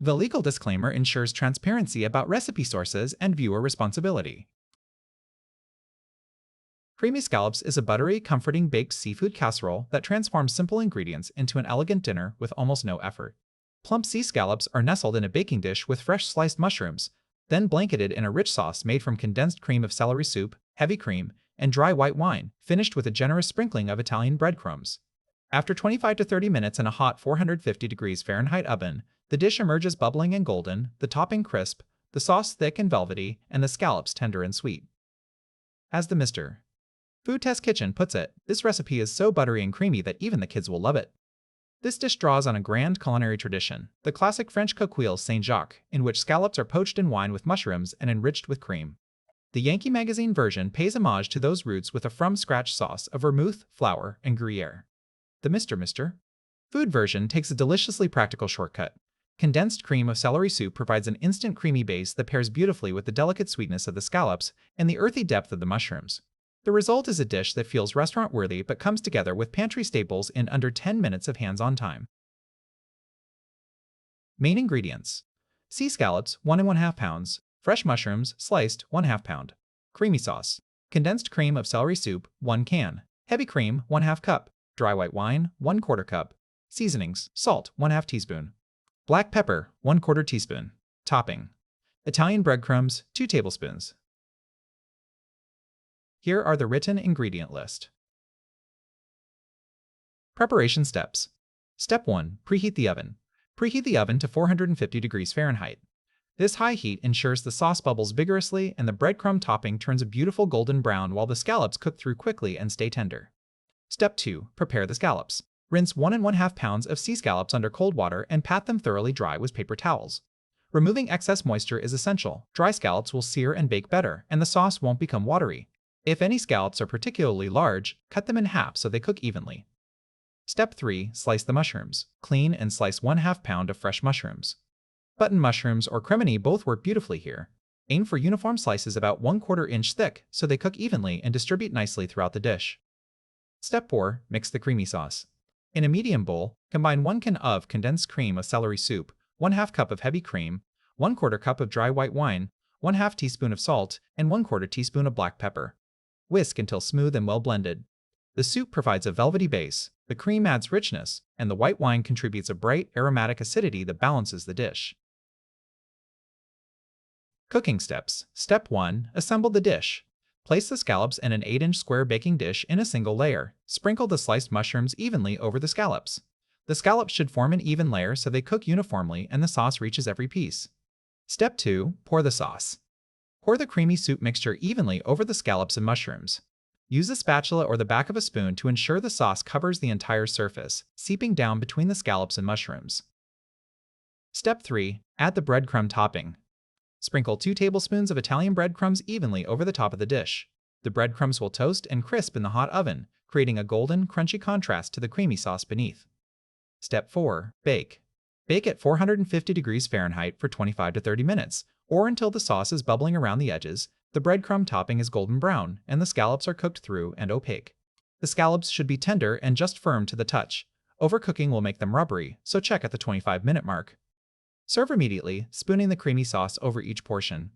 The legal disclaimer ensures transparency about recipe sources and viewer responsibility. Creamy Scallops is a buttery, comforting baked seafood casserole that transforms simple ingredients into an elegant dinner with almost no effort. Plump sea scallops are nestled in a baking dish with fresh sliced mushrooms, then blanketed in a rich sauce made from condensed cream of celery soup, heavy cream, and dry white wine, finished with a generous sprinkling of Italian breadcrumbs. After 25 to 30 minutes in a hot 450 degrees Fahrenheit oven, the dish emerges bubbling and golden, the topping crisp, the sauce thick and velvety, and the scallops tender and sweet. As the Mr. Food Test Kitchen puts it, this recipe is so buttery and creamy that even the kids will love it. This dish draws on a grand culinary tradition, the classic French coquilles Saint Jacques, in which scallops are poached in wine with mushrooms and enriched with cream. The Yankee Magazine version pays homage to those roots with a from-scratch sauce of vermouth, flour, and Gruyère. The Mr. Food version takes a deliciously practical shortcut. Condensed cream of celery soup provides an instant creamy base that pairs beautifully with the delicate sweetness of the scallops and the earthy depth of the mushrooms. The result is a dish that feels restaurant-worthy but comes together with pantry staples in under 10 minutes of hands-on time. Main ingredients: sea scallops 1 1/2 pounds, fresh mushrooms sliced 1/2 pound, creamy sauce, condensed cream of celery soup 1 can, heavy cream 1/2 cup, dry white wine 1/4 cup, seasonings, salt 1/2 teaspoon, black pepper 1/4 teaspoon, topping, Italian breadcrumbs 2 tablespoons. Here are the written ingredient list. Preparation steps. Step 1. Preheat the oven. Preheat the oven to 450 degrees Fahrenheit. This high heat ensures the sauce bubbles vigorously and the breadcrumb topping turns a beautiful golden brown while the scallops cook through quickly and stay tender. Step 2. Prepare the scallops. Rinse 1 1/2 pounds of sea scallops under cold water and pat them thoroughly dry with paper towels. Removing excess moisture is essential. Dry scallops will sear and bake better, and the sauce won't become watery. If any scallops are particularly large, cut them in half so they cook evenly. Step 3. Slice the mushrooms. Clean and slice 1/2 pound of fresh mushrooms. Button mushrooms or cremini both work beautifully here. Aim for uniform slices about 1/4 inch thick so they cook evenly and distribute nicely throughout the dish. Step 4. Mix the creamy sauce. In a medium bowl, combine 1 can of condensed cream of celery soup, 1/2 cup of heavy cream, 1/4 cup of dry white wine, 1/2 teaspoon of salt, and 1/4 teaspoon of black pepper. Whisk until smooth and well blended. The soup provides a velvety base, the cream adds richness, and the white wine contributes a bright, aromatic acidity that balances the dish. Cooking steps. Step 1. Assemble the dish. Place the scallops in an 8-inch square baking dish in a single layer. Sprinkle the sliced mushrooms evenly over the scallops. The scallops should form an even layer so they cook uniformly and the sauce reaches every piece. Step 2. Pour the sauce. Pour the creamy soup mixture evenly over the scallops and mushrooms. Use a spatula or the back of a spoon to ensure the sauce covers the entire surface, seeping down between the scallops and mushrooms. Step 3. Add the breadcrumb topping. Sprinkle 2 tablespoons of Italian breadcrumbs evenly over the top of the dish. The breadcrumbs will toast and crisp in the hot oven, creating a golden, crunchy contrast to the creamy sauce beneath. Step 4. Bake. Bake at 450 degrees Fahrenheit for 25 to 30 minutes, or until the sauce is bubbling around the edges, the breadcrumb topping is golden brown, and the scallops are cooked through and opaque. The scallops should be tender and just firm to the touch. Overcooking will make them rubbery, so check at the 25-minute mark. Serve immediately, spooning the creamy sauce over each portion.